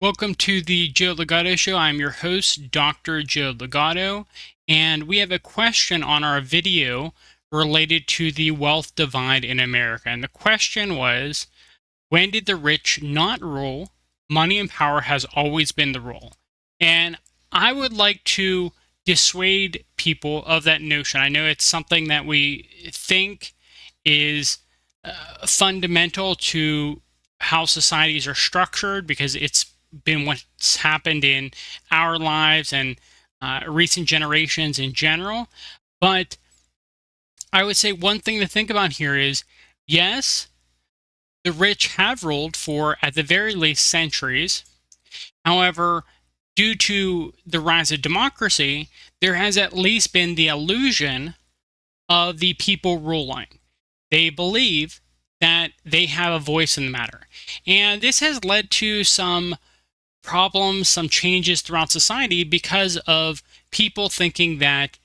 Welcome to the Joe Ligato Show. I'm your host, Dr. Joe Ligato, and we have a question on our video related to the wealth divide in America. And the question was, when did the rich not rule? Money and power has always been the rule. And I would like to dissuade people of that notion. I know it's something that we think is fundamental to how societies are structured because it's been what's happened in our lives and recent generations in general. But I would say one thing to think about here is, yes, the rich have ruled for, at the very least, centuries. However, due to the rise of democracy, there has at least been the illusion of the people ruling. They believe that they have a voice in the matter. And this has led to some problems, some changes throughout society because of people thinking that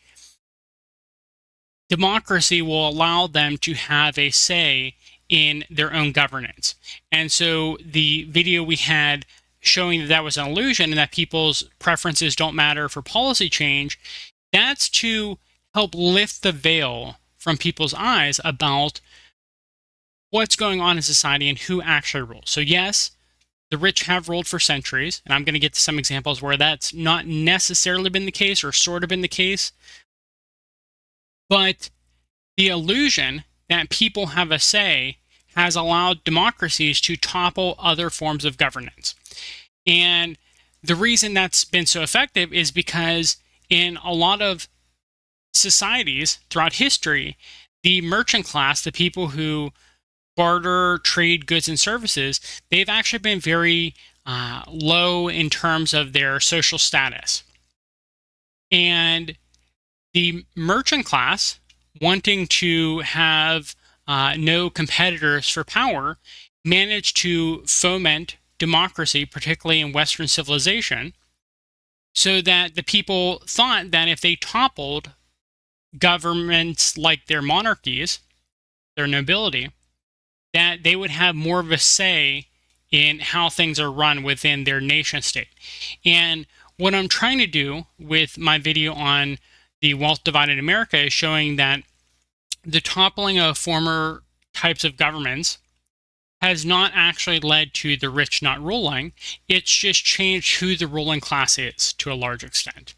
democracy will allow them to have a say in their own governance. And so the video we had showing that that was an illusion and that people's preferences don't matter for policy change, that's to help lift the veil from people's eyes about what's going on in society and who actually rules. So yes, the rich have ruled for centuries, and I'm going to get to some examples where that's not necessarily been the case or sort of been the case. But the illusion that people have a say has allowed democracies to topple other forms of governance. And the reason that's been so effective is because in a lot of societies throughout history, the merchant class, the people who barter, trade goods and services, they've actually been very low in terms of their social status. And the merchant class, wanting to have no competitors for power, managed to foment democracy, particularly in Western civilization, so that the people thought that if they toppled governments like their monarchies, their nobility, that they would have more of a say in how things are run within their nation state. And what I'm trying to do with my video on the wealth divide in America is showing that the toppling of former types of governments has not actually led to the rich not ruling. It's just changed who the ruling class is to a large extent.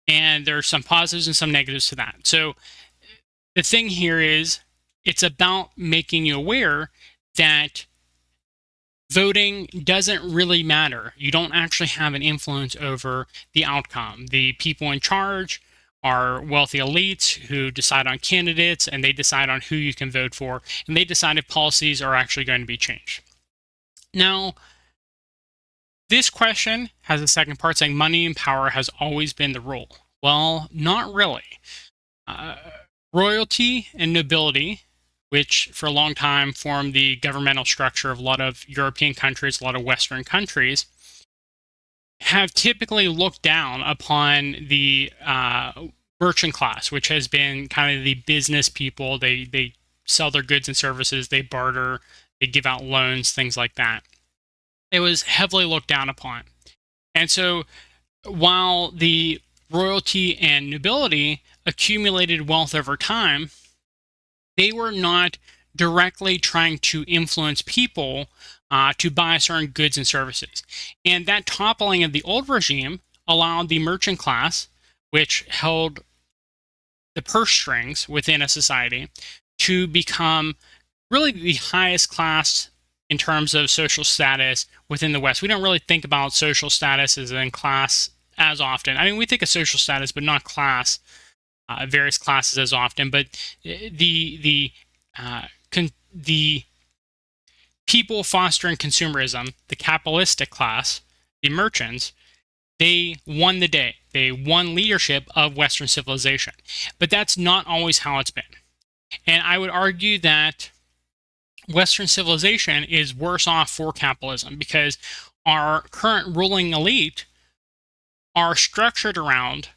And there are some positives and some negatives to that. So the thing here is, it's about making you aware that voting doesn't really matter. You don't actually have an influence over the outcome. The people in charge are wealthy elites who decide on candidates, and they decide on who you can vote for, and they decide if policies are actually going to be changed. Now, this question has a second part saying money and power has always been the rule. Well, not really. Royalty and nobility, which for a long time formed the governmental structure of a lot of European countries, a lot of Western countries, have typically looked down upon the merchant class, which has been kind of the business people. They sell their goods and services, they barter, they give out loans, things like that. It was heavily looked down upon. And so while the royalty and nobility accumulated wealth over time, they were not directly trying to influence people to buy certain goods and services. And that toppling of the old regime allowed the merchant class, which held the purse strings within a society, to become really the highest class in terms of social status within the West. We don't really think about social status as in class as often. I mean, we think of social status, but not class. Various classes as often, but the people fostering consumerism, the capitalistic class, the merchants, they won the day. They won leadership of Western civilization. But that's not always how it's been. And I would argue that Western civilization is worse off for capitalism because our current ruling elite are structured around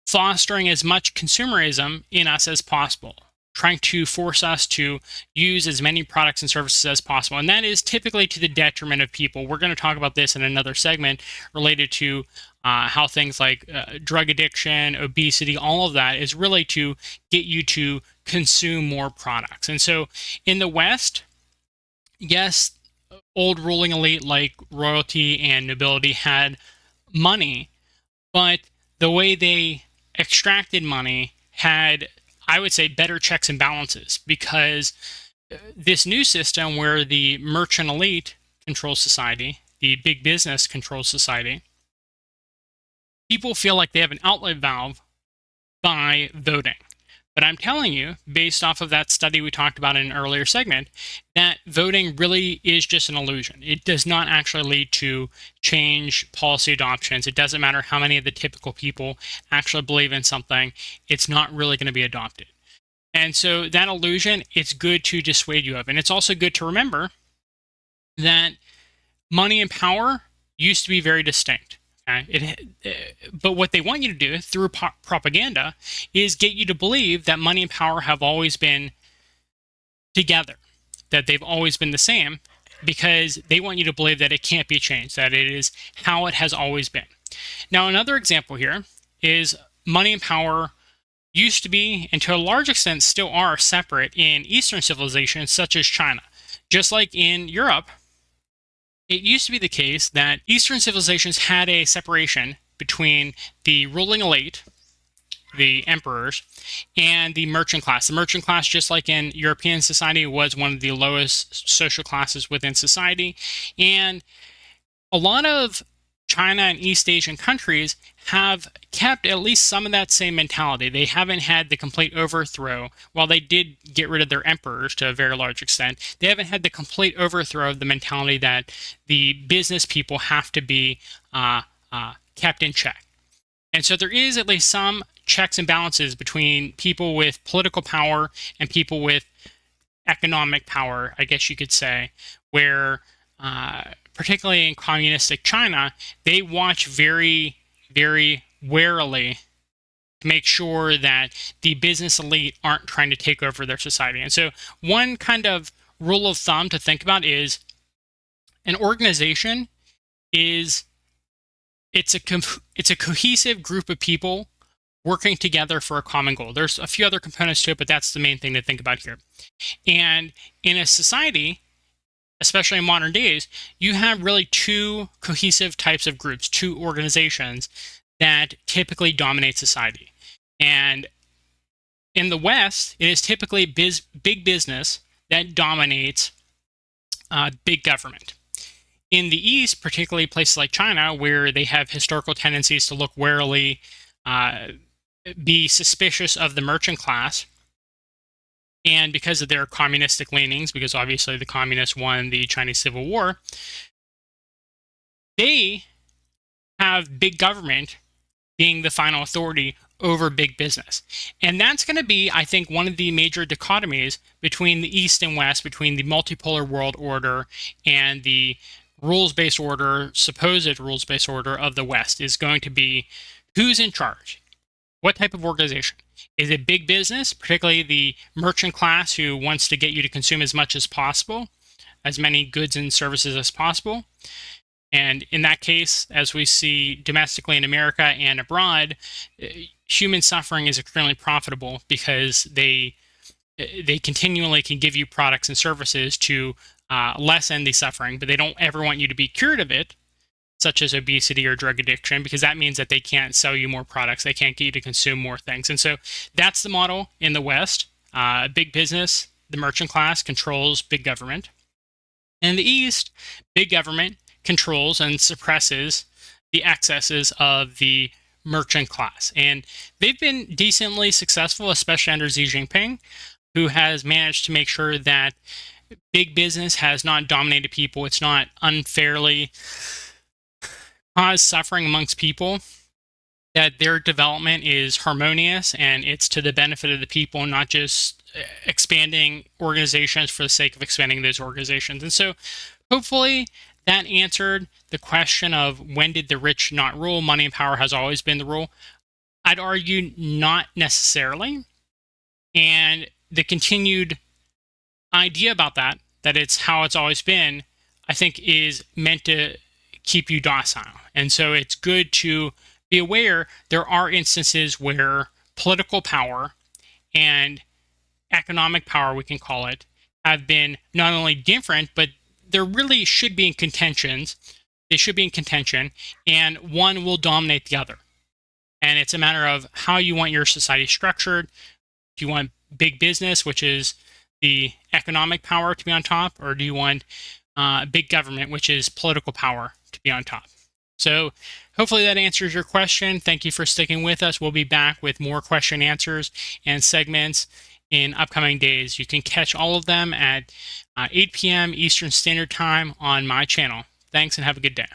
fostering as much consumerism in us as possible, trying to force us to use as many products and services as possible. And that is typically to the detriment of people. We're going to talk about this in another segment related to how things like drug addiction, obesity, all of that is really to get you to consume more products. And so in the West, yes, old ruling elite like royalty and nobility had money, but the way they extracted money had, I would say, better checks and balances, because this new system where the merchant elite controls society, the big business controls society, people feel like they have an outlet valve by voting. But I'm telling you, based off of that study we talked about in an earlier segment, that voting really is just an illusion. It does not actually lead to change policy adoptions. It doesn't matter how many of the typical people actually believe in something, it's not really going to be adopted. And so that illusion, it's good to dissuade you of. And it's also good to remember that money and power used to be very distinct. But what they want you to do through propaganda is get you to believe that money and power have always been together, that they've always been the same, because they want you to believe that it can't be changed, that it is how it has always been. Now, another example here is money and power used to be, and to a large extent still are, separate in Eastern civilizations such as China. Just like in Europe, it used to be the case that Eastern civilizations had a separation between the ruling elite, the emperors, and the merchant class. The merchant class, just like in European society, was one of the lowest social classes within society. And a lot of China and East Asian countries have kept at least some of that same mentality. They haven't had the complete overthrow. While they did get rid of their emperors to a very large extent, they haven't had the complete overthrow of the mentality that the business people have to be kept in check. And so there is at least some checks and balances between people with political power and people with economic power, I guess you could say, where particularly in communistic China, they watch very, very warily to make sure that the business elite aren't trying to take over their society. And so one kind of rule of thumb to think about is an organization is it's a cohesive group of people working together for a common goal. There's a few other components to it, but that's the main thing to think about here. And in a society, especially in modern days, you have really two cohesive types of groups, two organizations that typically dominate society. And in the West, it is typically big business that dominates big government. In the East, particularly places like China, where they have historical tendencies to look warily, be suspicious of the merchant class, and because of their communistic leanings, because obviously the communists won the Chinese Civil War, they have big government being the final authority over big business. And that's going to be, I think, one of the major dichotomies between the East and West, between the multipolar world order and the rules-based order, supposed rules-based order of the West, is going to be who's in charge. What type of organization? Is it big business, particularly the merchant class who wants to get you to consume as much as possible, as many goods and services as possible? And in that case, as we see domestically in America and abroad, human suffering is extremely profitable because they continually can give you products and services to lessen the suffering, but they don't ever want you to be cured of it, such as obesity or drug addiction, because that means that they can't sell you more products. They can't get you to consume more things. And so that's the model in the West. Big business, the merchant class, controls big government. In the East, big government controls and suppresses the excesses of the merchant class. And they've been decently successful, especially under Xi Jinping, who has managed to make sure that big business has not dominated people. It's not unfairly caused suffering amongst people, that their development is harmonious and it's to the benefit of the people, not just expanding organizations for the sake of expanding those organizations. And so hopefully that answered the question of when did the rich not rule? Money and power has always been the rule. I'd argue not necessarily. And the continued idea about that it's how it's always been, I think is meant to keep you docile. And so it's good to be aware there are instances where political power and economic power, we can call it, have been not only different, but there really should be in contentions. They should be in contention, and one will dominate the other. And it's a matter of how you want your society structured. Do you want big business, which is the economic power, to be on top, or do you want big government, which is political power, to be on top? So hopefully that answers your question. Thank you for sticking with us. We'll be back with more question answers and segments in upcoming days. You can catch all of them at 8 p.m. Eastern Standard Time on my channel. Thanks and have a good day.